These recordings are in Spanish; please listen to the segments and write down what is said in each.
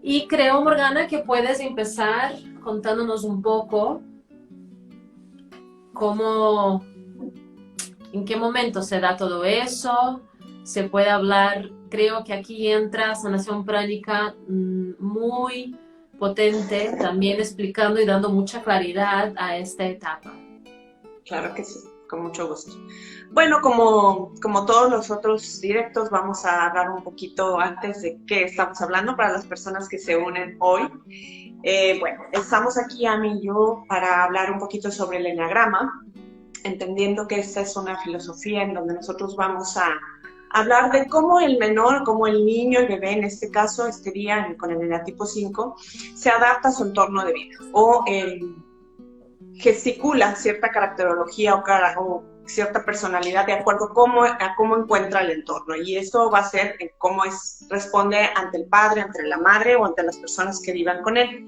Y creo, Morgana, que puedes empezar contándonos un poco cómo, en qué momento se da todo eso. Se puede hablar, creo que aquí entra sanación pránica muy potente, también explicando y dando mucha claridad a esta etapa. Claro que sí, con mucho gusto. Bueno, como todos los otros directos, vamos a hablar un poquito antes de qué estamos hablando para las personas que se unen hoy. Bueno, estamos aquí, Ami y yo, para hablar un poquito sobre el eneagrama, entendiendo que esta es una filosofía en donde nosotros vamos a hablar de cómo el menor, cómo el niño, el bebé, en este caso, este día con el eneatipo 5, se adapta a su entorno de vida o gesticula cierta caracterología o cierta personalidad de acuerdo a cómo encuentra el entorno. Y eso va a ser en cómo responde ante el padre, ante la madre o ante las personas que vivan con él.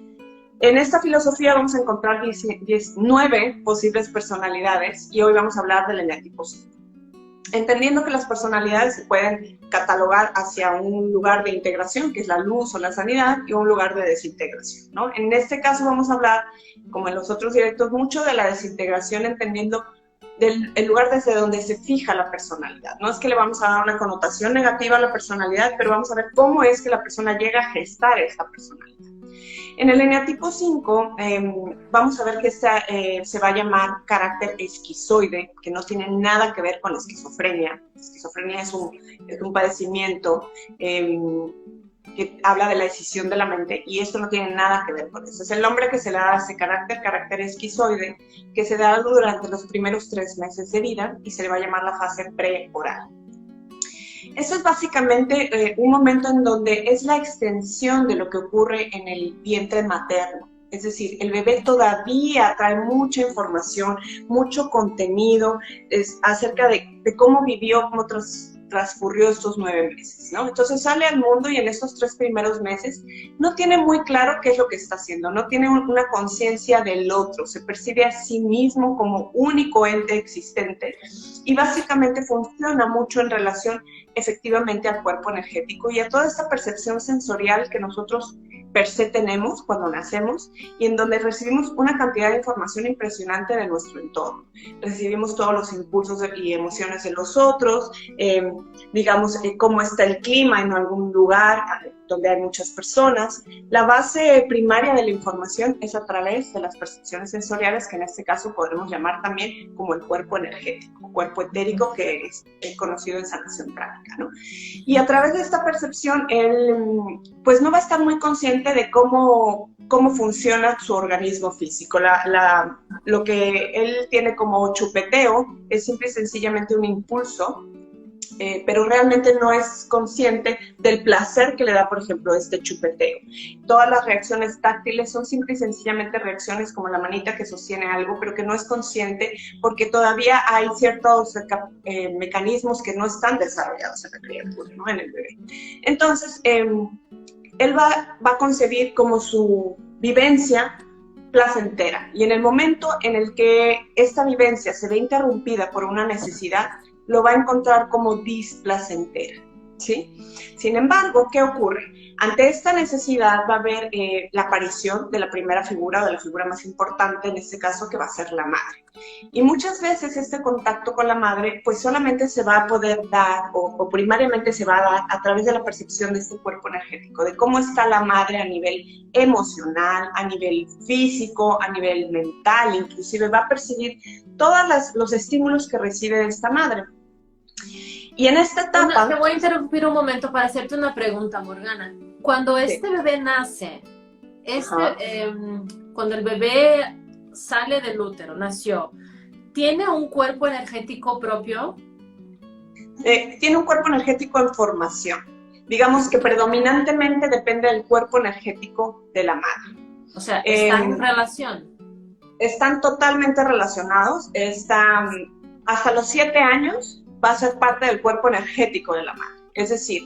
En esta filosofía vamos a encontrar 19 posibles personalidades y hoy vamos a hablar del eneatipo 5. Entendiendo que las personalidades se pueden catalogar hacia un lugar de integración, que es la luz o la sanidad, y un lugar de desintegración, ¿no? En este caso vamos a hablar, como en los otros directos, mucho de la desintegración, entendiendo el lugar desde donde se fija la personalidad. No es que le vamos a dar una connotación negativa a la personalidad, pero vamos a ver cómo es que la persona llega a gestar esta personalidad. En el eneatipo 5 vamos a ver que se va a llamar carácter esquizoide, que no tiene nada que ver con la esquizofrenia. La esquizofrenia es un padecimiento que habla de la decisión de la mente y esto no tiene nada que ver con eso. Es el nombre que se le da a ese carácter esquizoide, que se da durante los primeros 3 meses de vida y se le va a llamar la fase preoral. Eso es básicamente un momento en donde es la extensión de lo que ocurre en el vientre materno. Es decir, el bebé todavía trae mucha información, mucho contenido acerca de cómo vivió, cómo transcurrió estos 9 meses, ¿no? Entonces sale al mundo y en estos 3 primeros meses no tiene muy claro qué es lo que está haciendo, no tiene una conciencia del otro, se percibe a sí mismo como único ente existente y básicamente funciona mucho en relación efectivamente al cuerpo energético y a toda esta percepción sensorial que nosotros per se tenemos cuando nacemos y en donde recibimos una cantidad de información impresionante de nuestro entorno. Recibimos todos los impulsos y emociones de los otros, digamos, cómo está el clima en algún lugar donde hay muchas personas. La base primaria de la información es a través de las percepciones sensoriales, que en este caso podremos llamar también como el cuerpo energético, cuerpo etérico, que es conocido en sanación práctica, ¿no? Y a través de esta percepción, él pues no va a estar muy consciente de cómo funciona su organismo físico. Lo que él tiene como chupeteo es simple y sencillamente un impulso, pero realmente no es consciente del placer que le da, por ejemplo, este chupeteo. Todas las reacciones táctiles son simple y sencillamente reacciones como la manita que sostiene algo, pero que no es consciente porque todavía hay ciertos mecanismos que no están desarrollados en la criatura, ¿no? En el bebé. Entonces, él va a concebir como su vivencia placentera y en el momento en el que esta vivencia se ve interrumpida por una necesidad, lo va a encontrar como displacentera, ¿sí? Sin embargo, ¿qué ocurre? Ante esta necesidad va a haber la aparición de la primera figura, o de la figura más importante en este caso, que va a ser la madre. Y muchas veces este contacto con la madre, pues solamente se va a poder dar, o primariamente se va a dar a través de la percepción de este cuerpo energético, de cómo está la madre a nivel emocional, a nivel físico, a nivel mental, inclusive va a percibir todos los estímulos que recibe de esta madre. Y en esta Te etapa... voy a interrumpir un momento para hacerte una pregunta, Morgana. Cuando Sí. este bebé nace, Ajá. cuando el bebé sale del útero, nació, ¿tiene un cuerpo energético propio? Tiene un cuerpo energético en formación. Digamos que predominantemente depende del cuerpo energético de la madre. O sea, está en relación. Están totalmente relacionados. Hasta los 7 años va a ser parte del cuerpo energético de la madre. Es decir,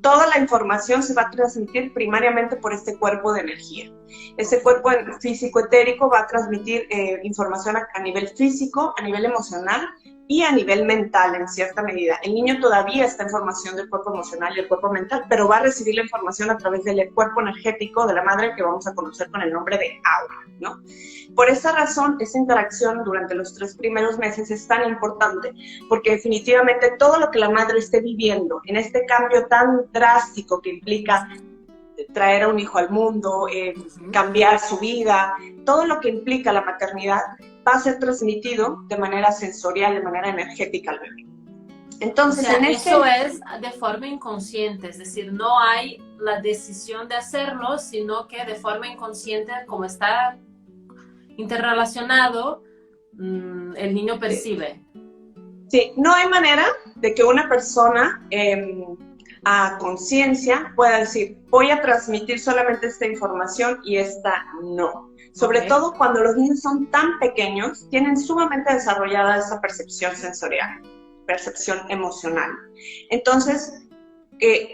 toda la información se va a transmitir primariamente por este cuerpo de energía. Ese cuerpo físico etérico va a transmitir información a nivel físico, a nivel emocional y a nivel mental en cierta medida. El niño todavía está en formación del cuerpo emocional y el cuerpo mental, pero va a recibir la información a través del cuerpo energético de la madre, que vamos a conocer con el nombre de aura, ¿no? Por esa razón, esa interacción durante los 3 primeros meses es tan importante, porque definitivamente todo lo que la madre esté viviendo en este cambio tan drástico que implica traer a un hijo al mundo, cambiar su vida, todo lo que implica la maternidad va a ser transmitido de manera sensorial, de manera energética al bebé. Entonces, o sea, eso es de forma inconsciente, es decir, no hay la decisión de hacerlo, sino que de forma inconsciente, como está interrelacionado, el niño percibe. Sí, no hay manera de que una persona a conciencia pueda decir, voy a transmitir solamente esta información y esta no. Sobre todo cuando los niños son tan pequeños, tienen sumamente desarrollada esa percepción sensorial, percepción emocional. Entonces,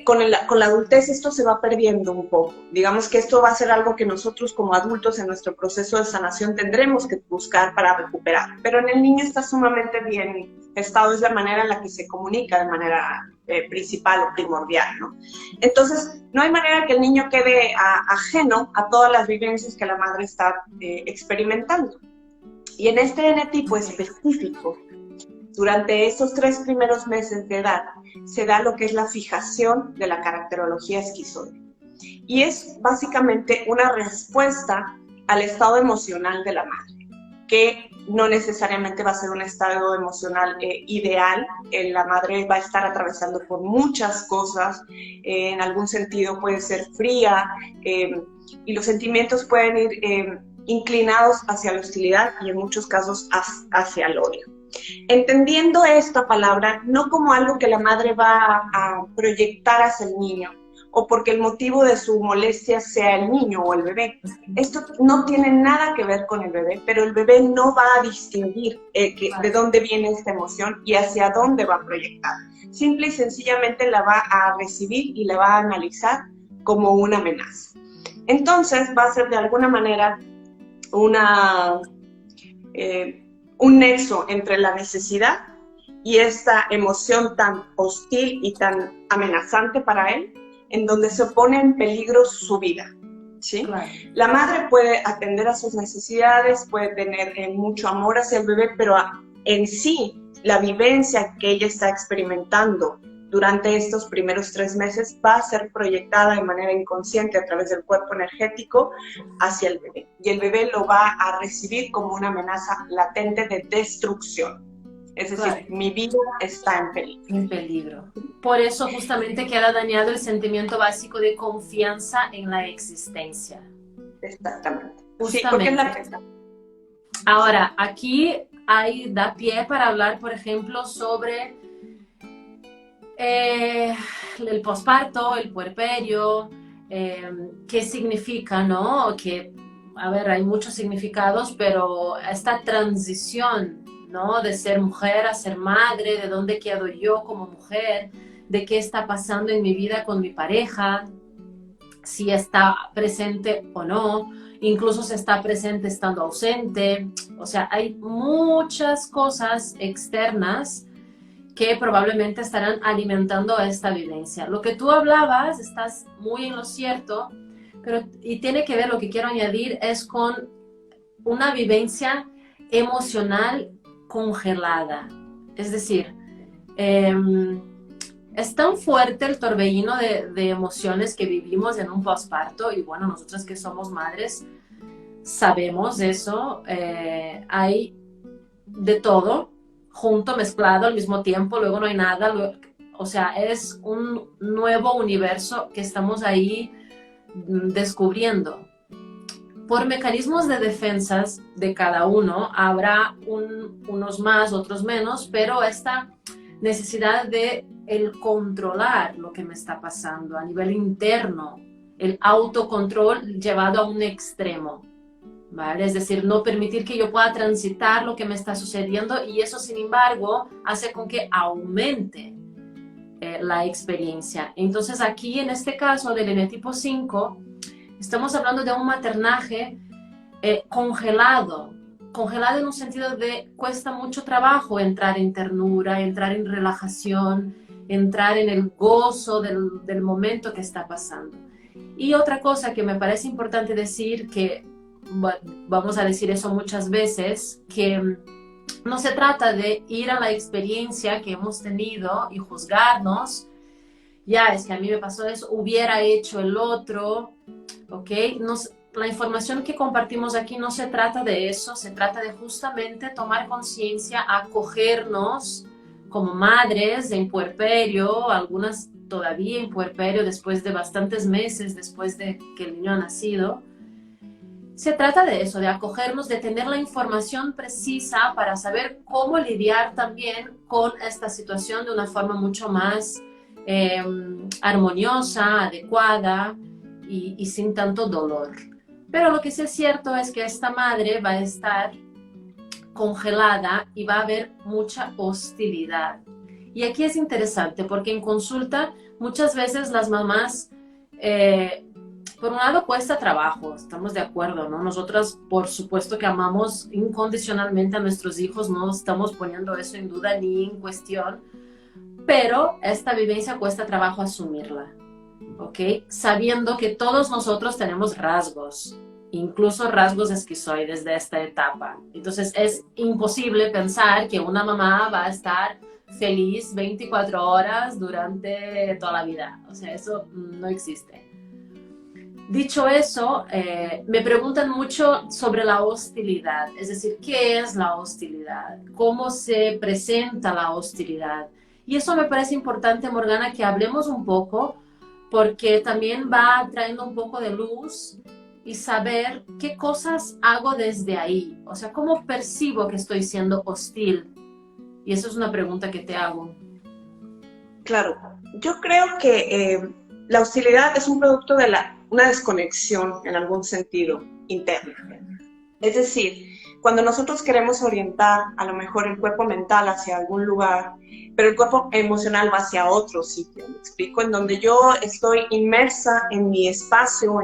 con la adultez esto se va perdiendo un poco. Digamos que esto va a ser algo que nosotros como adultos en nuestro proceso de sanación tendremos que buscar para recuperar. Pero en el niño está sumamente bien estado, es la manera en la que se comunica de manera principal o primordial, ¿no? Entonces, no hay manera que el niño quede ajeno a todas las vivencias que la madre está experimentando. Y en este eneatipo específico, durante esos 3 primeros meses de edad, se da lo que es la fijación de la caracterología esquizoide. Y es básicamente una respuesta al estado emocional de la madre, que no necesariamente va a ser un estado emocional ideal. La madre va a estar atravesando por muchas cosas, en algún sentido puede ser fría, y los sentimientos pueden ir inclinados hacia la hostilidad y en muchos casos hacia el odio. Entendiendo esta palabra no como algo que la madre va a proyectar hacia el niño o porque el motivo de su molestia sea el niño o el bebé. Esto no tiene nada que ver con el bebé, pero el bebé no va a distinguir de dónde viene esta emoción y hacia dónde va a proyectar. Simple y sencillamente la va a recibir y la va a analizar como una amenaza. Entonces va a ser de alguna manera un nexo entre la necesidad y esta emoción tan hostil y tan amenazante para él, en donde se pone en peligro su vida, ¿sí? Claro. La madre puede atender a sus necesidades, puede tener mucho amor hacia el bebé, pero en sí, la vivencia que ella está experimentando durante estos primeros 3 meses va a ser proyectada de manera inconsciente a través del cuerpo energético hacia el bebé. Y el bebé lo va a recibir como una amenaza latente de destrucción. Es decir, claro, mi vida está en peligro. En peligro. Por eso justamente queda dañado el sentimiento básico de confianza en la existencia. Exactamente. Justamente. Sí, porque es la... Ahora, aquí da pie para hablar, por ejemplo, sobre el posparto, el puerperio, qué significa, ¿no? Que, a ver, hay muchos significados, pero esta transición, ¿no? De ser mujer a ser madre, de dónde quedo yo como mujer, de qué está pasando en mi vida con mi pareja, si está presente o no, incluso si está presente estando ausente. O sea, hay muchas cosas externas que probablemente estarán alimentando esta vivencia. Lo que tú hablabas, estás muy en lo cierto, y tiene que ver, lo que quiero añadir, es con una vivencia emocional congelada. Es decir, es tan fuerte el torbellino de emociones que vivimos en un posparto, y bueno, nosotras que somos madres sabemos eso, hay de todo, junto, mezclado al mismo tiempo, luego no hay nada, o sea, es un nuevo universo que estamos ahí descubriendo. Por mecanismos de defensas de cada uno, habrá unos más, otros menos, pero esta necesidad de el controlar lo que me está pasando a nivel interno, el autocontrol llevado a un extremo, ¿vale? Es decir, no permitir que yo pueda transitar lo que me está sucediendo, y eso, sin embargo, hace con que aumente la experiencia. Entonces, aquí, en este caso del eneatipo 5, Estamos hablando de un maternaje congelado en un sentido de cuesta mucho trabajo entrar en ternura, entrar en relajación, entrar en el gozo del momento que está pasando. Y otra cosa que me parece importante decir, que vamos a decir eso muchas veces, que no se trata de ir a la experiencia que hemos tenido y juzgarnos, ya es que a mí me pasó eso, hubiera hecho el otro, ¿ok? La información que compartimos aquí no se trata de eso, se trata de justamente tomar conciencia, acogernos como madres en puerperio, algunas todavía en puerperio después de bastantes meses después de que el niño ha nacido. Se trata de eso, de acogernos, de tener la información precisa para saber cómo lidiar también con esta situación de una forma mucho más armoniosa, adecuada y sin tanto dolor. Pero lo que sí es cierto es que esta madre va a estar congelada y va a haber mucha hostilidad. Y aquí es interesante porque en consulta muchas veces las mamás, por un lado cuesta trabajo, estamos de acuerdo, ¿no? Nosotras por supuesto que amamos incondicionalmente a nuestros hijos, no estamos poniendo eso en duda ni en cuestión, pero esta vivencia cuesta trabajo asumirla, ¿ok? Sabiendo que todos nosotros tenemos rasgos, incluso rasgos esquizoides de esta etapa. Entonces es imposible pensar que una mamá va a estar feliz 24 horas durante toda la vida. O sea, eso no existe. Dicho eso, me preguntan mucho sobre la hostilidad, es decir, ¿qué es la hostilidad? ¿Cómo se presenta la hostilidad? Y eso me parece importante, Morgana, que hablemos un poco, porque también va trayendo un poco de luz y saber qué cosas hago desde ahí. O sea, ¿cómo percibo que estoy siendo hostil? Y eso es una pregunta que te hago. Claro, yo creo que la hostilidad es un producto de una desconexión en algún sentido interna. Es decir, cuando nosotros queremos orientar a lo mejor el cuerpo mental hacia algún lugar, pero el cuerpo emocional va hacia otro sitio, ¿me explico? En donde yo estoy inmerso en mi espacio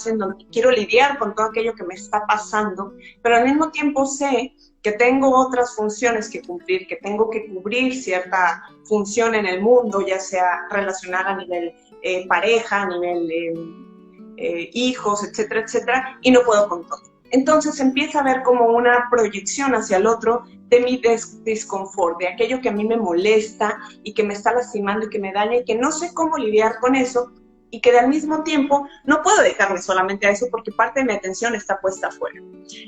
en donde quiero lidiar con todo aquello que me está pasando, pero al mismo tiempo sé que tengo otras funciones que cumplir, que tengo que cubrir cierta función en el mundo, ya sea relacionada a nivel pareja, a nivel hijos, etcétera, etcétera, y no puedo con todo. Entonces empieza a haber como una proyección hacia el otro de mi disconfort, de aquello que a mí me molesta y que me está lastimando y que me daña y que no sé cómo lidiar con eso y que al mismo tiempo no puedo dejarme solamente a eso porque parte de mi atención está puesta afuera.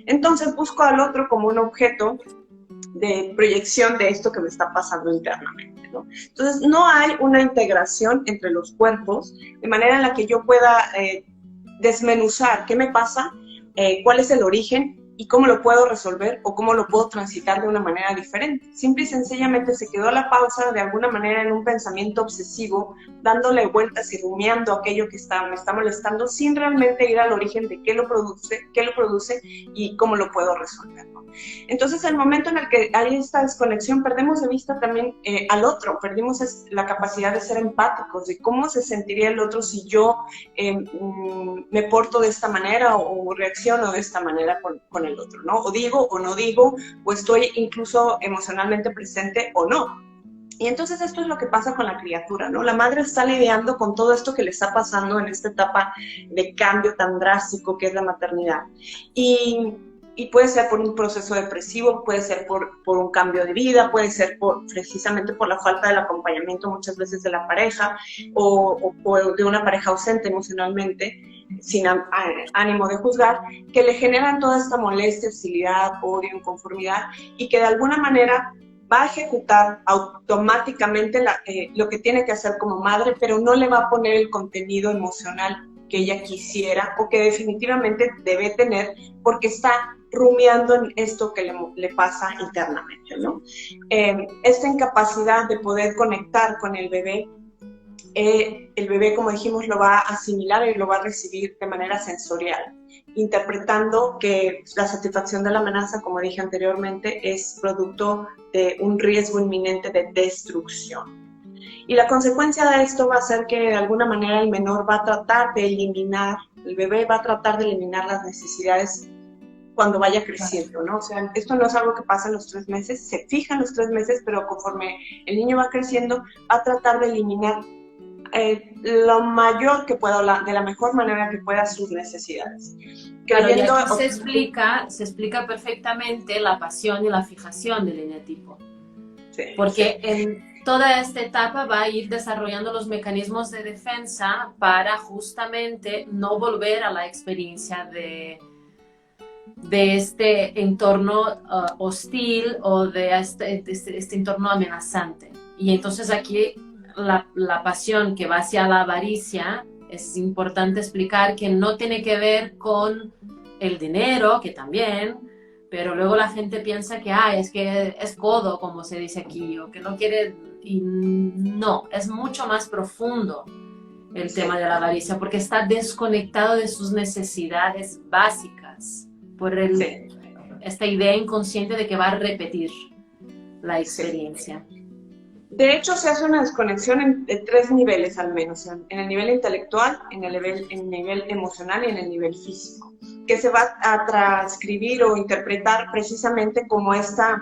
Entonces busco al otro como un objeto de proyección de esto que me está pasando internamente, ¿no? Entonces no hay una integración entre los cuerpos de manera en la que yo pueda desmenuzar qué me pasa, cuál es el origen y cómo lo puedo resolver o cómo lo puedo transitar de una manera diferente. Simple y sencillamente se quedó la pausa de alguna manera en un pensamiento obsesivo, dándole vueltas y rumiando aquello que me está molestando sin realmente ir al origen de qué lo produce y cómo lo puedo resolver, ¿no? Entonces, el momento en el que hay esta desconexión, perdemos de vista también al otro, perdimos la capacidad de ser empáticos, de cómo se sentiría el otro si yo me porto de esta manera o reacciono de esta manera con el otro, ¿no? O digo o no digo, o estoy incluso emocionalmente presente o no. Y entonces esto es lo que pasa con la criatura, ¿no? La madre está lidiando con todo esto que le está pasando en esta etapa de cambio tan drástico que es la maternidad. Y puede ser por un proceso depresivo, puede ser por un cambio de vida, puede ser precisamente por la falta del acompañamiento muchas veces de la pareja o de una pareja ausente emocionalmente, sin ánimo de juzgar, que le generan toda esta molestia, hostilidad, odio, inconformidad y que de alguna manera va a ejecutar automáticamente lo que tiene que hacer como madre, pero no le va a poner el contenido emocional que ella quisiera o que definitivamente debe tener porque está rumiando en esto que le pasa internamente, ¿no? Esta incapacidad de poder conectar con el bebé, como dijimos, lo va a asimilar y lo va a recibir de manera sensorial, interpretando que la satisfacción de la amenaza, como dije anteriormente, es producto de un riesgo inminente de destrucción. Y la consecuencia de esto va a ser que de alguna manera el menor va a tratar de eliminar El bebé va a tratar de eliminar las necesidades cuando vaya creciendo, ¿no? O sea, esto no es algo que pasa en los 3 meses, se fija en los 3 meses, pero conforme el niño va creciendo, va a tratar de eliminar lo mayor que pueda, de la mejor manera que pueda, sus necesidades. Claro, y aquí se explica perfectamente la pasión y la fijación del eneatipo. Sí, porque sí, en toda esta etapa va a ir desarrollando los mecanismos de defensa para justamente no volver a la experiencia de este entorno hostil o de este entorno amenazante. Y entonces aquí la pasión que va hacia la avaricia, es importante explicar que no tiene que ver con el dinero, que también, pero luego la gente piensa que es que es codo, como se dice aquí, o que no quiere, y no, es mucho más profundo el tema de la avaricia, porque está desconectado de sus necesidades básicas, por esta idea inconsciente de que va a repetir la experiencia. De hecho, se hace una desconexión en 3 niveles al menos, en el nivel intelectual, en el nivel emocional y en el nivel físico, que se va a transcribir o interpretar precisamente como esta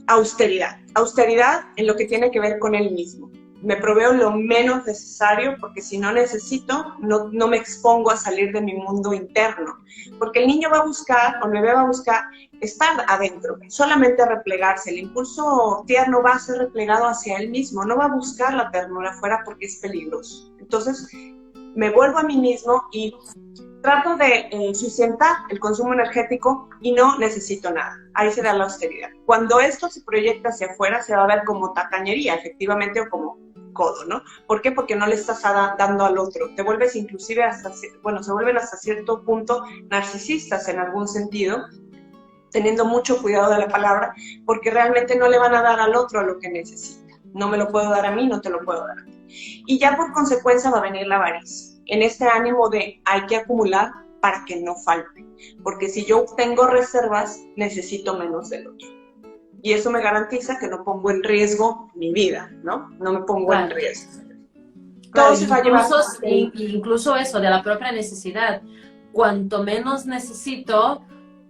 austeridad. Austeridad en lo que tiene que ver con él mismo. Me proveo lo menos necesario porque si no necesito, no me expongo a salir de mi mundo interno. Porque el niño va a buscar, o el bebé va a buscar estar adentro, solamente replegarse. El impulso tierno va a ser replegado hacia él mismo, no va a buscar la ternura afuera porque es peligroso. Entonces, me vuelvo a mí mismo y trato de sustentar el consumo energético y no necesito nada. Ahí se da la austeridad. Cuando esto se proyecta hacia afuera, se va a ver como tacañería, efectivamente, o como codo, ¿no? ¿Por qué? Porque no le estás dando al otro. Te vuelves inclusive se vuelven hasta cierto punto narcisistas en algún sentido, teniendo mucho cuidado de la palabra, porque realmente no le van a dar al otro lo que necesita. No me lo puedo dar a mí, no te lo puedo dar a ti. Y ya por consecuencia va a venir la avaricia, en este ánimo de hay que acumular para que no falte, porque si yo tengo reservas, necesito menos del otro. Y eso me garantiza que no pongo en riesgo mi vida, ¿no? No me pongo en riesgo. Claro, todo se va a llevar. Incluso eso, de la propia necesidad. Cuanto menos necesito,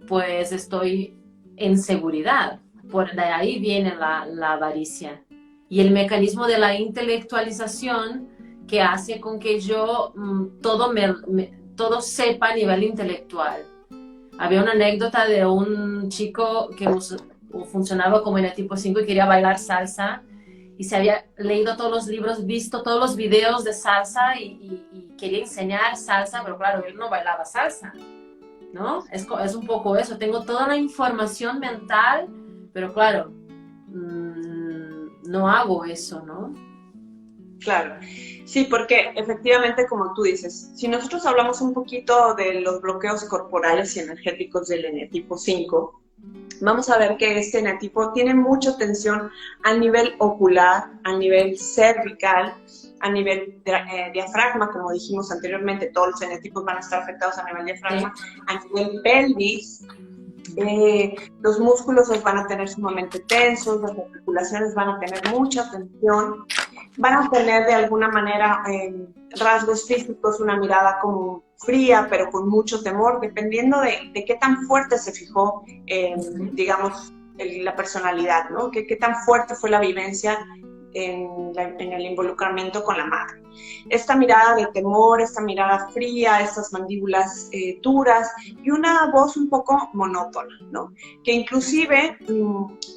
pues estoy en seguridad. De ahí viene la avaricia. Y el mecanismo de la intelectualización que hace con que yo todo sepa a nivel intelectual. Había una anécdota de un chico que funcionaba como eneatipo 5 y quería bailar salsa y se había leído todos los libros, visto todos los videos de salsa y quería enseñar salsa, pero claro, él no bailaba salsa, ¿no? Es un poco eso, tengo toda la información mental, pero claro, no hago eso, ¿no? Claro, sí, porque efectivamente, como tú dices, si nosotros hablamos un poquito de los bloqueos corporales y energéticos del eneatipo 5, vamos a ver que este eneatipo tiene mucha tensión a nivel ocular, a nivel cervical, a nivel diafragma, como dijimos anteriormente, todos los enetipos van a estar afectados a nivel diafragma, a nivel pelvis. Los músculos los van a tener sumamente tensos, las articulaciones van a tener mucha tensión, van a tener de alguna manera rasgos físicos, una mirada como fría, pero con mucho temor, dependiendo de qué tan fuerte se fijó, digamos, la personalidad, ¿no? Qué tan fuerte fue la vivencia en el involucramiento con la madre. Esta mirada de temor, esta mirada fría, estas mandíbulas duras y una voz un poco monótona, ¿no? Que inclusive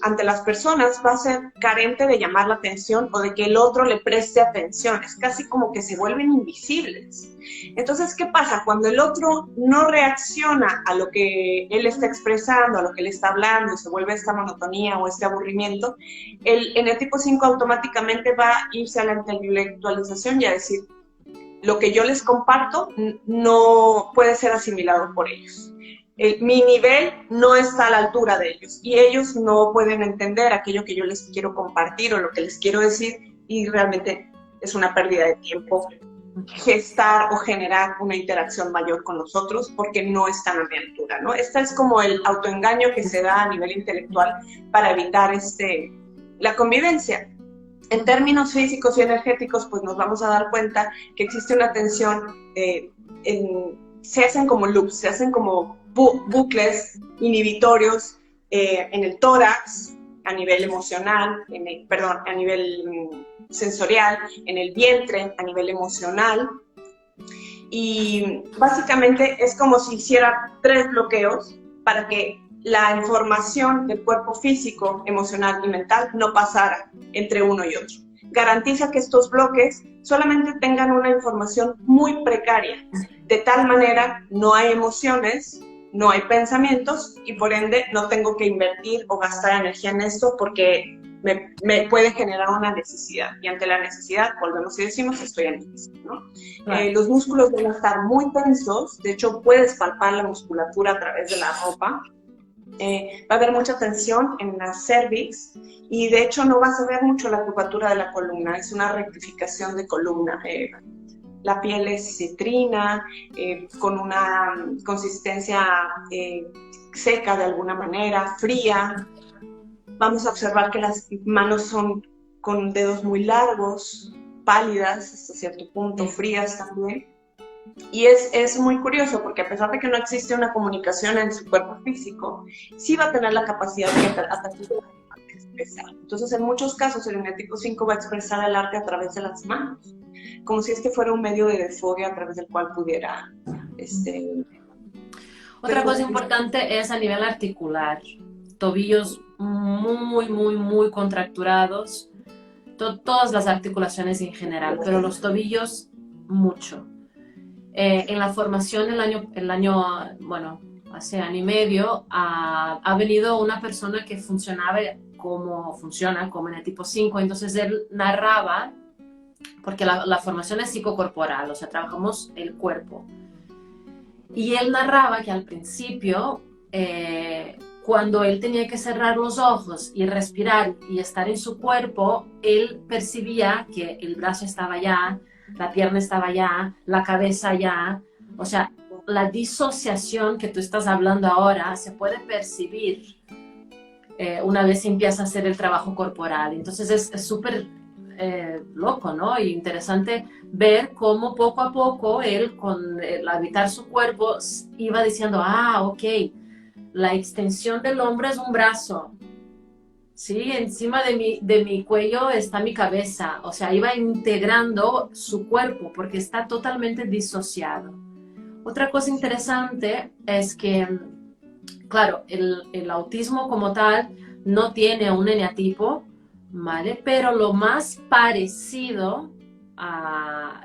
ante las personas va a ser carente de llamar la atención o de que el otro le preste atención. Es casi como que se vuelven invisibles. Entonces, ¿qué pasa? Cuando el otro no reacciona a lo que él está expresando, a lo que él está hablando, y se vuelve esta monotonía o este aburrimiento, el eneatipo 5 automáticamente va a irse a la intelectualización y a decir, lo que yo les comparto no puede ser asimilado por ellos. Mi nivel no está a la altura de ellos y ellos no pueden entender aquello que yo les quiero compartir o lo que les quiero decir, y realmente es una pérdida de tiempo gestar o generar una interacción mayor con los otros porque no están a mi altura, ¿no? Este es como el autoengaño que se da a nivel intelectual para evitar la convivencia. En términos físicos y energéticos, pues nos vamos a dar cuenta que existe una tensión se hacen como loops, se hacen como bucles inhibitorios en el tórax, a nivel emocional, a nivel sensorial, en el vientre, a nivel emocional. Y básicamente es como si hiciera 3 bloqueos para que la información del cuerpo físico, emocional y mental no pasara entre uno y otro. Garantiza que estos bloques solamente tengan una información muy precaria. De tal manera, no hay emociones, no hay pensamientos y por ende no tengo que invertir o gastar energía en esto porque me puede generar una necesidad. Y ante la necesidad, volvemos y decimos, estoy en necesidad, ¿no? Claro. Los músculos deben estar muy tensos. De hecho, puedes palpar la musculatura a través de la ropa. Va a haber mucha tensión en la cervix y de hecho no vas a ver mucho la curvatura de la columna, es una rectificación de columna. La piel es citrina, con una consistencia seca de alguna manera, fría. Vamos a observar que las manos son con dedos muy largos, pálidas hasta cierto punto, frías también. Y es muy curioso porque a pesar de que no existe una comunicación en su cuerpo físico, sí va a tener la capacidad de hasta expresar. Entonces, en muchos casos, el eneatipo 5 va a expresar el arte a través de las manos, como si este fuera un medio de desfogue a través del cual pudiera... Otra cosa importante es a nivel articular. Tobillos muy contracturados. Todas las articulaciones en general, pero los tobillos mucho. En la formación hace año y medio, ha venido una persona que funciona como eneatipo 5, entonces él narraba, porque la formación es psicocorporal, o sea, trabajamos el cuerpo. Y él narraba que al principio, cuando él tenía que cerrar los ojos y respirar y estar en su cuerpo, él percibía que el brazo estaba allá, la pierna estaba allá, la cabeza allá. O sea, la disociación que tú estás hablando ahora se puede percibir una vez empieza a hacer el trabajo corporal. Entonces es súper loco, ¿no? Y interesante ver cómo poco a poco él, con el habitar su cuerpo, iba diciendo, ok, la extensión del hombro es un brazo. Sí, encima de mi cuello está mi cabeza. O sea, iba integrando su cuerpo porque está totalmente disociado. Otra cosa interesante es que, claro, el autismo como tal no tiene un eneatipo, ¿vale? Pero lo más parecido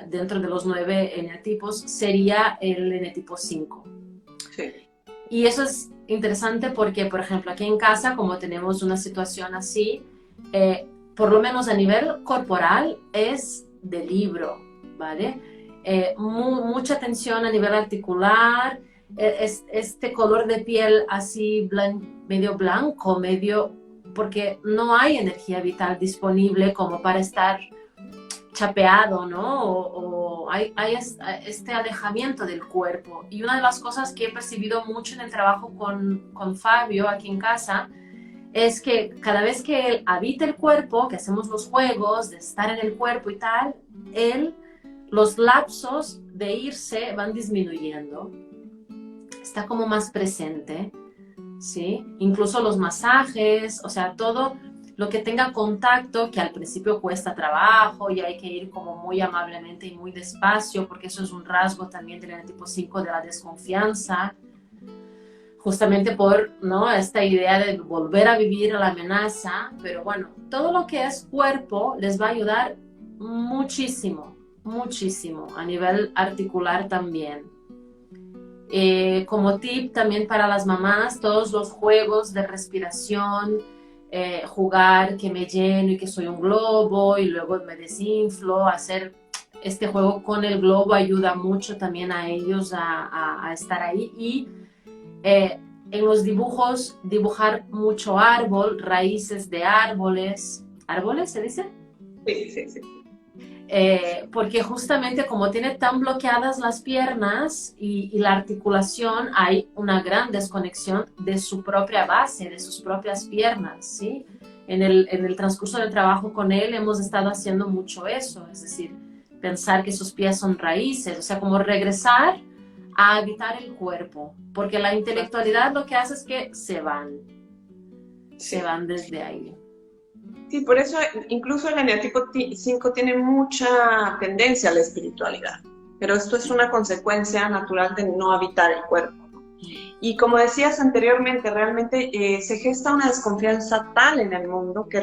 dentro de los 9 eneatipos sería el eneatipo 5. Sí. Y eso es interesante porque, por ejemplo, aquí en casa, como tenemos una situación así, por lo menos a nivel corporal, es de libro, ¿vale? Mucha tensión a nivel articular, este color de piel así medio blanco, porque no hay energía vital disponible como para estar chapeado, ¿no? O hay este alejamiento del cuerpo. Y una de las cosas que he percibido mucho en el trabajo con Fabio aquí en casa es que cada vez que él habita el cuerpo, que hacemos los juegos de estar en el cuerpo y tal, los lapsos de irse van disminuyendo. Está como más presente, ¿sí? Incluso los masajes, o sea, todo lo que tenga contacto, que al principio cuesta trabajo y hay que ir como muy amablemente y muy despacio, porque eso es un rasgo también del eneatipo 5, de la desconfianza, justamente por, ¿no?, esta idea de volver a vivir la amenaza. Pero bueno, todo lo que es cuerpo les va a ayudar muchísimo, muchísimo, a nivel articular también. Como tip también para las mamás, todos los juegos de respiración, jugar que me lleno y que soy un globo y luego me desinflo, hacer este juego con el globo ayuda mucho también a ellos a estar ahí. Y en los dibujos, dibujar mucho árbol, raíces de árboles. ¿Árboles se dice? Sí. Porque justamente como tiene tan bloqueadas las piernas y la articulación, hay una gran desconexión de su propia base, de sus propias piernas, ¿sí? En el transcurso del trabajo con él hemos estado haciendo mucho eso, es decir, pensar que sus pies son raíces, o sea, como regresar a habitar el cuerpo, porque la intelectualidad lo que hace es que se van desde ahí. Sí, por eso incluso el eneatipo 5 tiene mucha tendencia a la espiritualidad, pero esto es una consecuencia natural de no habitar el cuerpo. Y como decías anteriormente, realmente se gesta una desconfianza tal en el mundo que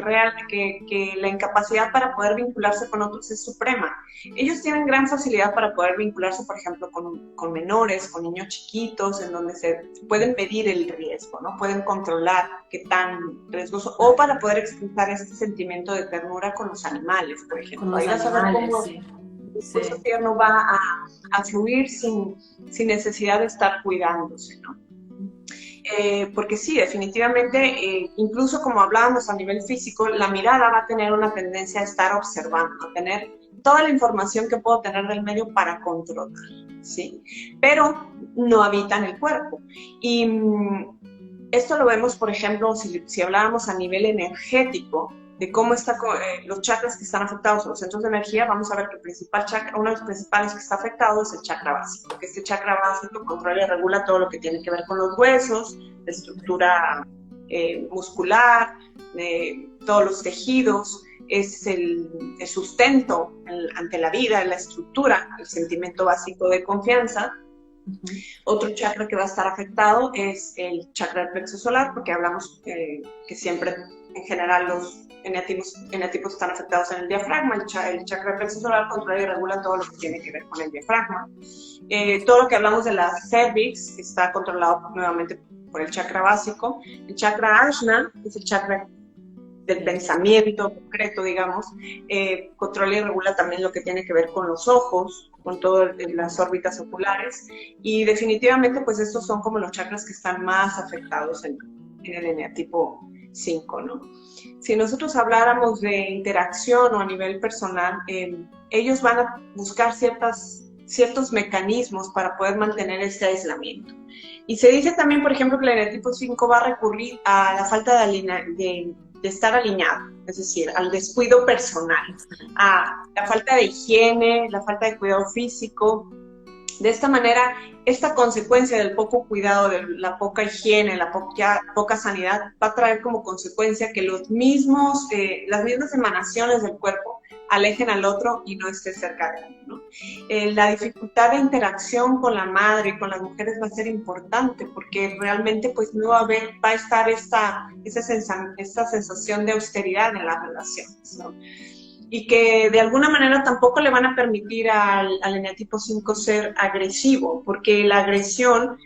la incapacidad para poder vincularse con otros es suprema. Ellos tienen gran facilidad para poder vincularse, por ejemplo, con menores, con niños chiquitos, en donde se pueden medir el riesgo, ¿no? Pueden controlar qué tan riesgoso, o para poder expresar este sentimiento de ternura con los animales, por ejemplo. Con los Ahí vas a ver animales, cómo sí. el discurso tierno va a fluir sin necesidad de estar cuidándose, ¿no? Porque sí, definitivamente, incluso como hablábamos a nivel físico, la mirada va a tener una tendencia a estar observando, a tener toda la información que puedo tener del medio para controlar, ¿sí? Pero no habitan el cuerpo. Y esto lo vemos, por ejemplo, si hablábamos a nivel energético, de cómo están los chakras que están afectados, los centros de energía, vamos a ver que el principal chakra, uno de los principales que está afectado es el chakra básico, que este chakra básico controla y regula todo lo que tiene que ver con los huesos, la estructura muscular, todos los tejidos, es el sustento ante la vida, la estructura, el sentimiento básico de confianza. Otro chakra que va a estar afectado es el chakra del plexo solar, porque hablamos que siempre, en general, los eneatipos están afectados en el diafragma. El chakra del plexo solar controla y regula todo lo que tiene que ver con el diafragma. Todo lo que hablamos de la cervix está controlado nuevamente por el chakra básico. El chakra Ajna, que es el chakra del pensamiento concreto, digamos, controla y regula también lo que tiene que ver con los ojos, con todas las órbitas oculares, y definitivamente pues estos son como los chakras que están más afectados en el eneatipo 5, ¿no? Si nosotros habláramos de interacción o a nivel personal, ellos van a buscar ciertos mecanismos para poder mantener este aislamiento. Y se dice también, por ejemplo, que el eneatipo 5 va a recurrir a la falta de estar alineado, es decir, al descuido personal, a la falta de higiene, la falta de cuidado físico. De esta manera, esta consecuencia del poco cuidado, de la poca higiene, la poca sanidad, va a traer como consecuencia que las mismas emanaciones del cuerpo alejen al otro y no esté cerca de él, ¿no? La dificultad de interacción con la madre y con las mujeres va a ser importante porque realmente pues no va a estar esta sensación de austeridad en las relaciones, ¿no? Y que de alguna manera tampoco le van a permitir al eneatipo 5 ser agresivo, porque la agresión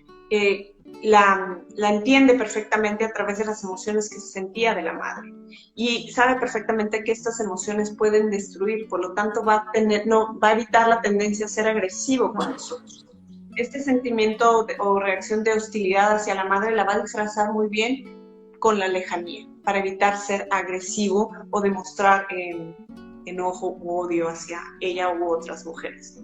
la entiende perfectamente a través de las emociones que se sentía de la madre y sabe perfectamente que estas emociones pueden destruir, por lo tanto va a evitar la tendencia a ser agresivo con nosotros. Este sentimiento o reacción de hostilidad hacia la madre la va a disfrazar muy bien con la lejanía, para evitar ser agresivo o demostrar enojo u odio hacia ella u otras mujeres.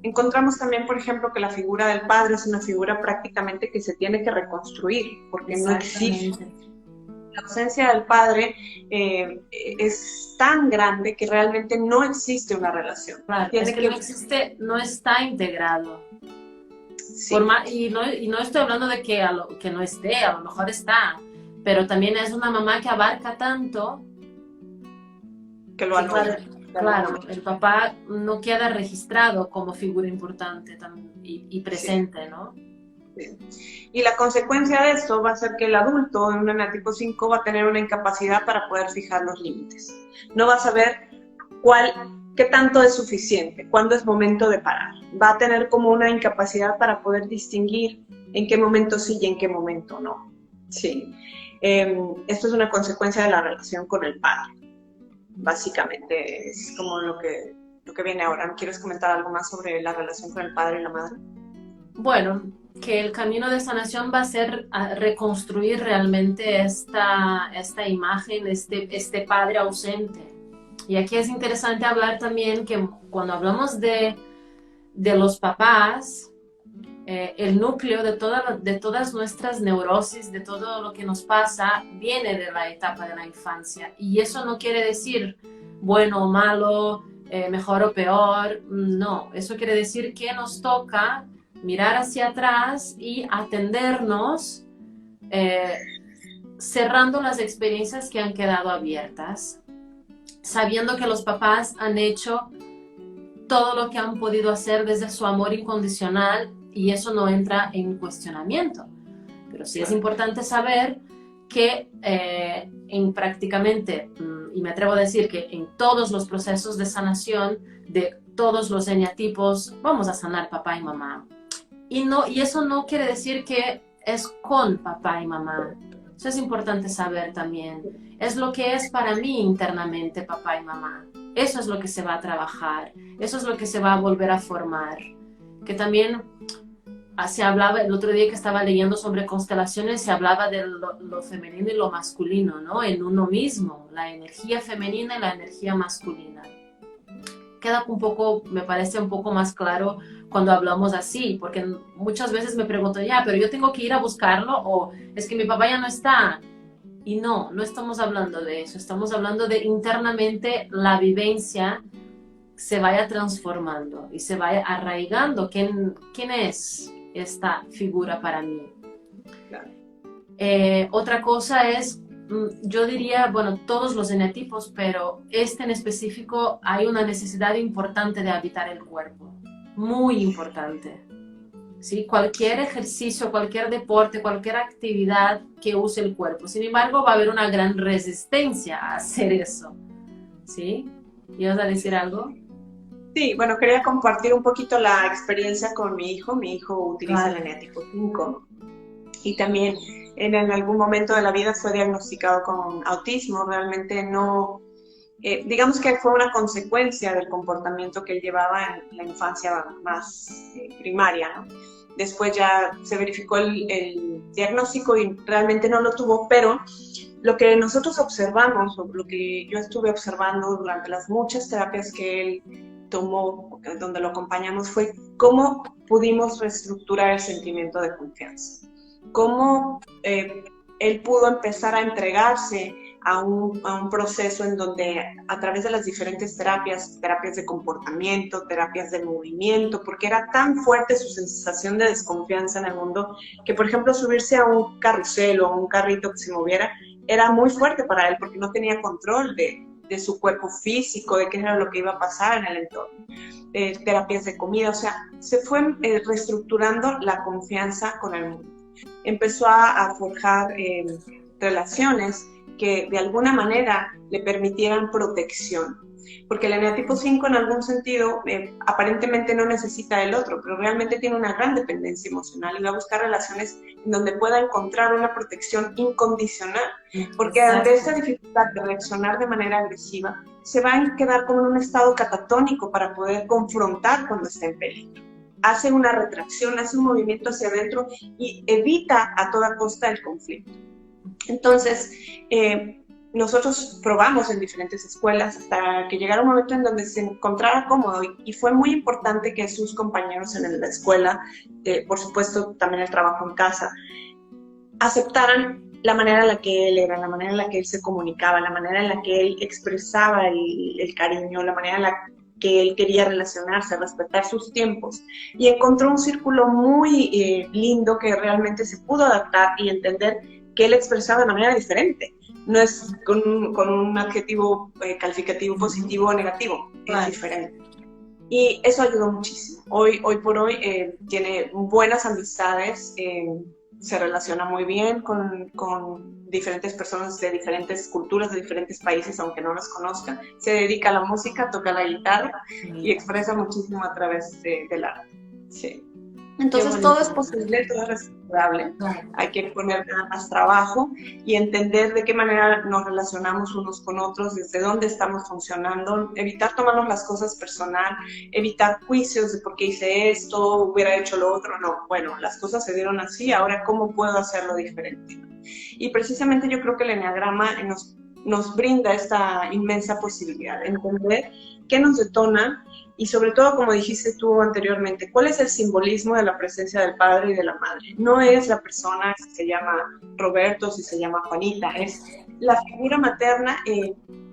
Encontramos también, por ejemplo, que la figura del padre es una figura prácticamente que se tiene que reconstruir, porque no existe. La ausencia del padre es tan grande que realmente no existe una relación. Claro, es que no existe, no está integrado. Sí. Y no estoy hablando de que no esté, a lo mejor está, pero también es una mamá que abarca tanto que lo anula. Claro, el papá no queda registrado como figura importante y presente, sí, ¿no? Sí. Y la consecuencia de esto va a ser que el adulto en un eneatipo 5 va a tener una incapacidad para poder fijar los límites. No va a saber qué tanto es suficiente, cuándo es momento de parar. Va a tener como una incapacidad para poder distinguir en qué momento sí y en qué momento no. Sí. Esto es una consecuencia de la relación con el padre. Básicamente es como lo que viene ahora. ¿Quieres comentar algo más sobre la relación con el padre y la madre? Bueno, que el camino de sanación va a ser a reconstruir realmente esta imagen, este padre ausente. Y aquí es interesante hablar también que cuando hablamos de los papás, el núcleo de todas nuestras neurosis, de todo lo que nos pasa, viene de la etapa de la infancia. Y eso no quiere decir bueno o malo, mejor o peor, no, eso quiere decir que nos toca mirar hacia atrás y atendernos, cerrando las experiencias que han quedado abiertas, sabiendo que los papás han hecho todo lo que han podido hacer desde su amor incondicional y eso no entra en cuestionamiento. Pero sí es importante saber que en prácticamente, y me atrevo a decir que en todos los procesos de sanación de todos los eneatipos, vamos a sanar papá y mamá. Y eso no quiere decir que es con papá y mamá. Eso es importante saber también. Es lo que es para mí internamente papá y mamá. Eso es lo que se va a trabajar. Eso es lo que se va a volver a formar. Que también se hablaba, el otro día que estaba leyendo sobre constelaciones, se hablaba de lo femenino y lo masculino, ¿no? En uno mismo, la energía femenina y la energía masculina. Queda un poco, me parece un poco más claro cuando hablamos así, porque muchas veces me pregunto, ya, pero yo tengo que ir a buscarlo o es que mi papá ya no está. Y no, no estamos hablando de eso, estamos hablando de internamente la vivencia se vaya transformando y se vaya arraigando. ¿Quién es esta figura para mí? Claro. Otra cosa es, yo diría, bueno, todos los eneatipos, pero este en específico hay una necesidad importante de habitar el cuerpo, muy importante. ¿Sí? Cualquier ejercicio, cualquier deporte, cualquier actividad que use el cuerpo. Sin embargo, va a haber una gran resistencia a hacer eso. ¿Sí? ¿Ibas a decir algo? Sí, bueno, quería compartir un poquito la experiencia con mi hijo. Mi hijo utiliza el eneatipo 5 y también en algún momento de la vida fue diagnosticado con autismo. Realmente no, digamos que fue una consecuencia del comportamiento que él llevaba en la infancia más primaria, ¿no? Después ya se verificó el diagnóstico y realmente no lo tuvo, pero lo que nosotros observamos, o lo que yo estuve observando durante las muchas terapias que él tomó, donde lo acompañamos, fue cómo pudimos reestructurar el sentimiento de confianza. Cómo él pudo empezar a entregarse a un proceso en donde a través de las diferentes terapias de comportamiento, terapias de movimiento, porque era tan fuerte su sensación de desconfianza en el mundo, que por ejemplo subirse a un carrusel o a un carrito que se moviera, era muy fuerte para él porque no tenía control de su cuerpo físico, de qué era lo que iba a pasar en el entorno. Terapias de comida, o sea, se fue reestructurando la confianza con el mundo. Empezó a forjar relaciones que de alguna manera le permitieran protección. Porque el eneatipo 5 en algún sentido aparentemente no necesita del otro, pero realmente tiene una gran dependencia emocional y va a buscar relaciones en donde pueda encontrar una protección incondicional. Porque ante esa dificultad de reaccionar de manera agresiva, se va a quedar como en un estado catatónico para poder confrontar cuando está en peligro. Hace una retracción, hace un movimiento hacia adentro y evita a toda costa el conflicto. Entonces, nosotros probamos en diferentes escuelas hasta que llegara un momento en donde se encontrara cómodo y fue muy importante que sus compañeros en la escuela, por supuesto también el trabajo en casa, aceptaran la manera en la que él era, la manera en la que él se comunicaba, la manera en la que él expresaba el cariño, la manera en la que él quería relacionarse, respetar sus tiempos. Y encontró un círculo muy lindo que realmente se pudo adaptar y entender que él expresaba de manera diferente. No es con un adjetivo calificativo positivo o negativo, es diferente. Y eso ayudó muchísimo. Hoy por hoy tiene buenas amistades, se relaciona muy bien con diferentes personas de diferentes culturas, de diferentes países, aunque no los conozca. Se dedica a la música, toca la guitarra y expresa muchísimo a través del arte. Sí. Entonces todo es posible, todo es restaurable. Hay que poner nada más trabajo y entender de qué manera nos relacionamos unos con otros, desde dónde estamos funcionando, evitar tomarnos las cosas personal, evitar juicios de por qué hice esto, hubiera hecho lo otro. No, bueno, las cosas se dieron así, ahora ¿cómo puedo hacerlo diferente? Y precisamente yo creo que el eneagrama nos brinda esta inmensa posibilidad, entender qué nos detona, Y sobre todo, como dijiste tú anteriormente, ¿cuál es el simbolismo de la presencia del padre y de la madre? No es la persona si se llama Roberto, si se llama Juanita, es la figura materna.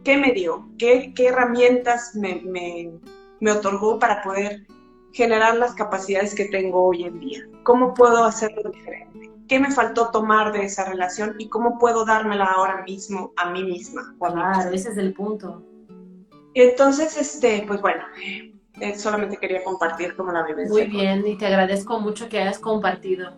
¿Qué me dio? ¿Qué herramientas me otorgó para poder generar las capacidades que tengo hoy en día? ¿Cómo puedo hacerlo diferente? ¿Qué me faltó tomar de esa relación y cómo puedo dármela ahora mismo a mí misma? Claro, ese es el punto. Entonces, pues bueno, solamente quería compartir como la vivencia. Muy bien, y te agradezco mucho que hayas compartido.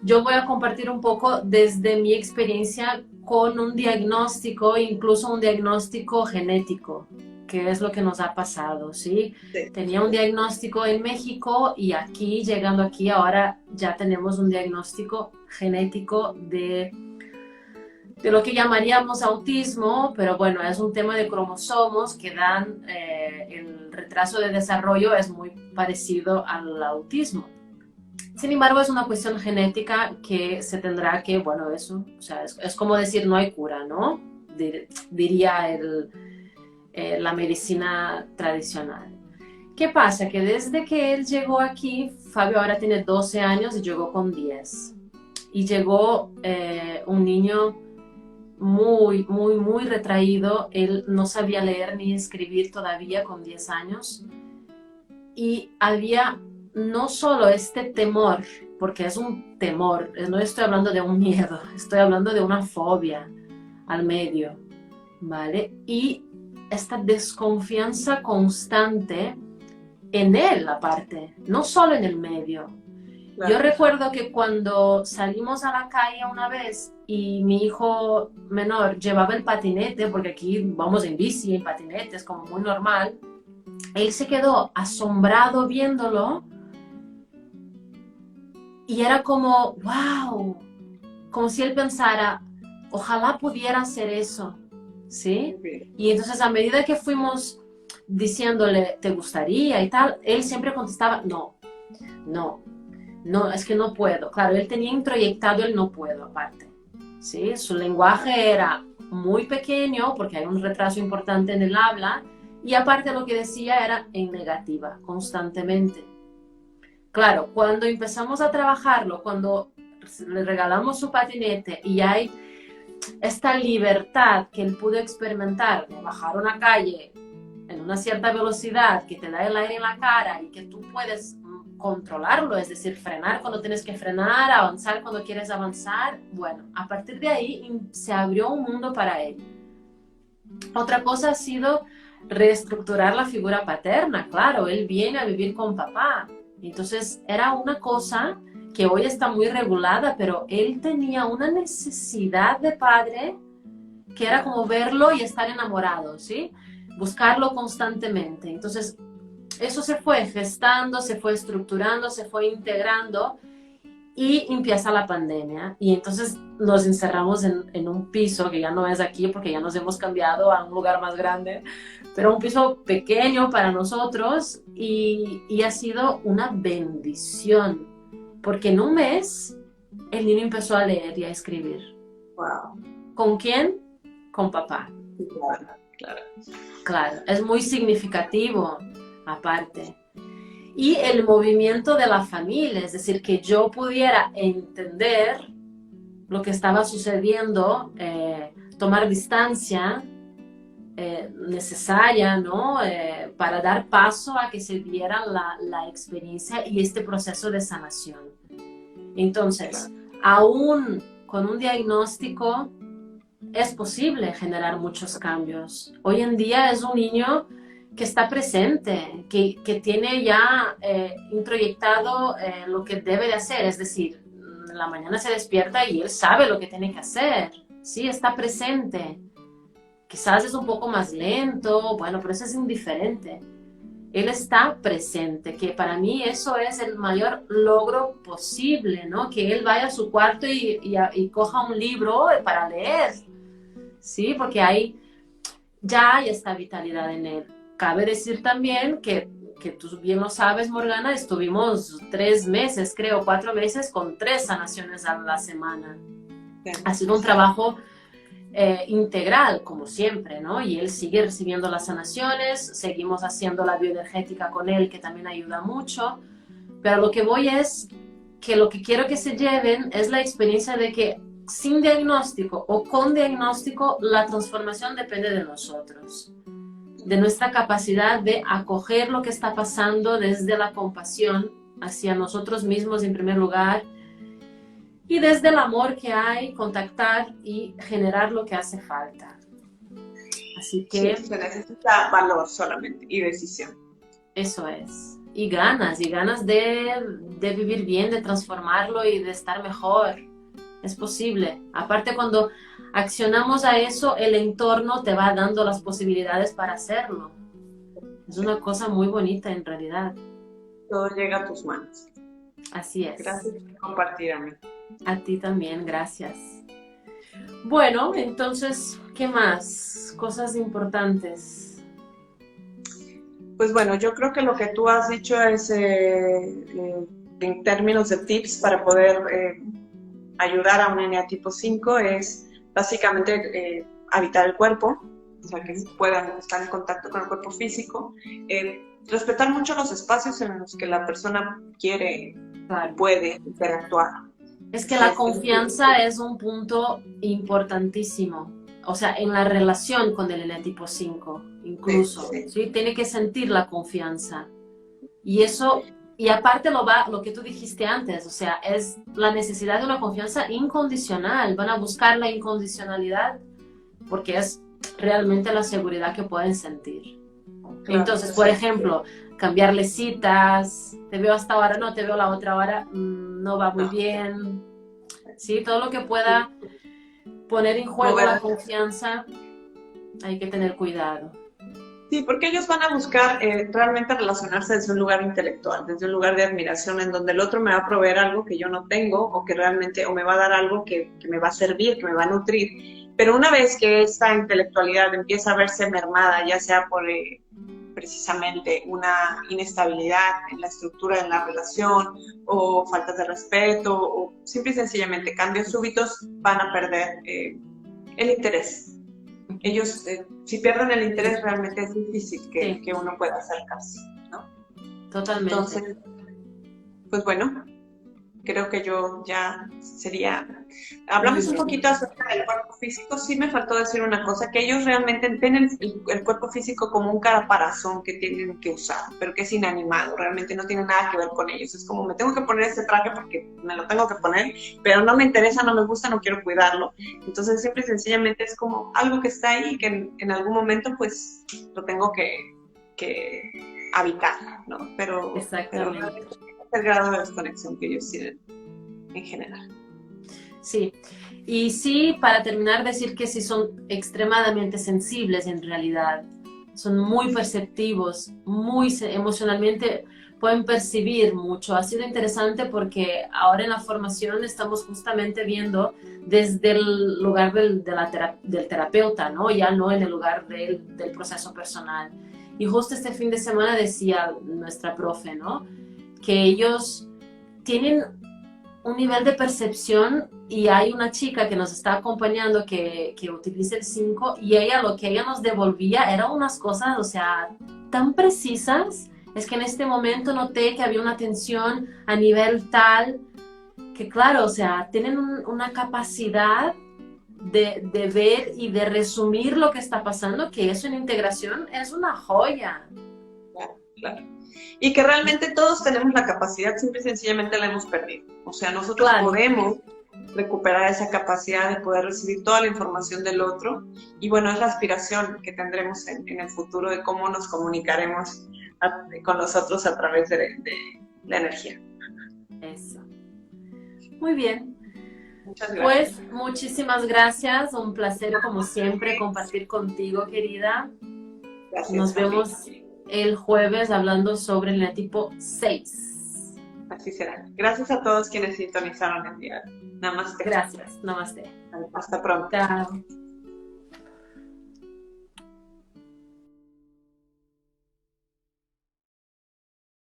Yo voy a compartir un poco desde mi experiencia con un diagnóstico, incluso un diagnóstico genético, que es lo que nos ha pasado, ¿sí? Sí. Tenía un diagnóstico en México y aquí, llegando aquí, ahora ya tenemos un diagnóstico genético de lo que llamaríamos autismo, pero bueno, es un tema de cromosomos que dan, el retraso de desarrollo es muy parecido al autismo. Sin embargo, es una cuestión genética que se tendrá que, bueno, eso, o sea, es como decir no hay cura, ¿no? Diría la medicina tradicional. ¿Qué pasa? Que desde que él llegó aquí, Fabio ahora tiene 12 años y llegó con 10. Y llegó un niño muy, muy, muy retraído. Él no sabía leer ni escribir todavía con 10 años. Y había no solo este temor, porque es un temor, no estoy hablando de un miedo, estoy hablando de una fobia al medio, ¿vale? Y esta desconfianza constante en él, aparte, no solo en el medio. Claro. Yo recuerdo que cuando salimos a la calle una vez y mi hijo menor llevaba el patinete, porque aquí vamos en bici, en patinete, es como muy normal, él se quedó asombrado viéndolo y era como, wow, como si él pensara, ojalá pudiera hacer eso, ¿sí? Y entonces a medida que fuimos diciéndole, ¿te gustaría? Y tal, él siempre contestaba, no, es que no puedo. Claro, él tenía introyectado el no puedo aparte, ¿sí? Su lenguaje era muy pequeño porque hay un retraso importante en el habla y aparte lo que decía era en negativa, constantemente. Claro, cuando empezamos a trabajarlo, cuando le regalamos su patinete y hay esta libertad que él pudo experimentar de bajar una calle en una cierta velocidad que te da el aire en la cara y que tú puedes controlarlo, es decir, frenar cuando tienes que frenar, avanzar cuando quieres avanzar, bueno, a partir de ahí se abrió un mundo para él. Otra cosa ha sido reestructurar la figura paterna, claro, él viene a vivir con papá, entonces era una cosa que hoy está muy regulada, pero él tenía una necesidad de padre que era como verlo y estar enamorado, ¿sí? Buscarlo constantemente. Entonces, eso se fue gestando, se fue estructurando, se fue integrando y empieza la pandemia. Y entonces nos encerramos en un piso que ya no es aquí porque ya nos hemos cambiado a un lugar más grande, pero un piso pequeño para nosotros y ha sido una bendición porque en un mes el niño empezó a leer y a escribir. Wow. ¿Con quién? Con papá. Claro, es muy significativo aparte. Y el movimiento de la familia, es decir, que yo pudiera entender lo que estaba sucediendo, tomar distancia necesaria, ¿no? Para dar paso a que se diera la experiencia y este proceso de sanación. Entonces, aún con un diagnóstico, es posible generar muchos cambios. Hoy en día es un niño que está presente, que tiene ya introyectado lo que debe de hacer, es decir, en la mañana se despierta y él sabe lo que tiene que hacer, sí, está presente. Quizás es un poco más lento, bueno, pero eso es indiferente. Él está presente, que para mí eso es el mayor logro posible, ¿no? Que él vaya a su cuarto y coja un libro para leer, ¿sí? Porque ahí ya hay esta vitalidad en él. Cabe decir también que tú bien lo sabes, Morgana, estuvimos 3 meses, creo, 4 meses con 3 sanaciones a la semana. Ha sido un trabajo integral, como siempre, ¿no? Y él sigue recibiendo las sanaciones, seguimos haciendo la bioenergética con él, que también ayuda mucho, pero lo que voy es que lo que quiero que se lleven es la experiencia de que sin diagnóstico o con diagnóstico, la transformación depende de nosotros, de nuestra capacidad de acoger lo que está pasando desde la compasión hacia nosotros mismos en primer lugar, y desde el amor que hay, contactar y generar lo que hace falta. Así que... Sí, se necesita valor solamente y decisión. Eso es. Y ganas de vivir bien, de transformarlo y de estar mejor. Es posible. Aparte, cuando accionamos a eso, el entorno te va dando las posibilidades para hacerlo. Es una cosa muy bonita en realidad. Todo llega a tus manos. Así es. Gracias por compartir, amigo. A ti también, gracias. Bueno, entonces, ¿qué más? Cosas importantes. Pues bueno, yo creo que lo que tú has dicho es, en términos de tips para poder ayudar a un eneatipo 5, es básicamente habitar el cuerpo, o sea, que puedan estar en contacto con el cuerpo físico, respetar mucho los espacios en los que la persona quiere, Claro. puede interactuar. Es que la confianza es un punto importantísimo. O sea, en la relación con el eneatipo 5, incluso. ¿Sí? Tiene que sentir la confianza. Y eso, y aparte lo que tú dijiste antes, o sea, es la necesidad de una confianza incondicional. Van a buscar la incondicionalidad porque es realmente la seguridad que pueden sentir. Claro, entonces, por ejemplo, cambiarle citas, te veo hasta ahora, no, te veo la otra hora, no va muy bien. Sí, todo lo que pueda poner en juego la confianza, hay que tener cuidado. Sí, porque ellos van a buscar realmente relacionarse desde un lugar intelectual, desde un lugar de admiración, en donde el otro me va a proveer algo que yo no tengo, o que realmente, o me va a dar algo que me va a servir, que me va a nutrir. Pero una vez que esta intelectualidad empieza a verse mermada, ya sea por precisamente una inestabilidad en la estructura de la relación, o faltas de respeto, o simple y sencillamente cambios súbitos, van a perder el interés. Ellos, si pierden el interés, realmente es difícil que uno pueda acercarse, ¿no? Totalmente. Entonces, pues bueno, creo que yo ya sería... Hablamos un poquito acerca del cuerpo físico. Sí me faltó decir una cosa, que ellos realmente ven el cuerpo físico como un caparazón que tienen que usar, pero que es inanimado, realmente no tiene nada que ver con ellos. Es como, me tengo que poner este traje porque me lo tengo que poner, pero no me interesa, no me gusta, no quiero cuidarlo. Entonces, simple y sencillamente es como algo que está ahí y que en algún momento, pues, lo tengo que habitar, ¿no? Pero exactamente. el grado de desconexión que ellos tienen en general. Sí, y sí, para terminar, decir que sí son extremadamente sensibles en realidad, son muy perceptivos, muy emocionalmente pueden percibir mucho. Ha sido interesante porque ahora en la formación estamos justamente viendo desde el lugar del terapeuta, ¿no? Ya no en el lugar del proceso personal. Y justo este fin de semana decía nuestra profe, ¿no? Que ellos tienen un nivel de percepción, y hay una chica que nos está acompañando que utiliza el 5, y ella lo que ella nos devolvía eran unas cosas, o sea, tan precisas. Es que en este momento noté que había una tensión a nivel tal que, claro, o sea, tienen una capacidad de ver y de resumir lo que está pasando, que eso en integración es una joya. Claro, claro. Y que realmente todos tenemos la capacidad, simple y sencillamente la hemos perdido. O sea, nosotros podemos recuperar esa capacidad de poder recibir toda la información del otro, y bueno, es la aspiración que tendremos en el futuro de cómo nos comunicaremos con los otros a través de la energía. Eso. Muy bien. Muchas gracias. Pues muchísimas gracias, un placer como siempre compartir contigo, querida. Gracias. Nos vemos el jueves hablando sobre el eneatipo 6. Así será. Gracias a todos quienes sintonizaron el día. Namaste. Gracias. Namaste. Hasta pronto. Chao.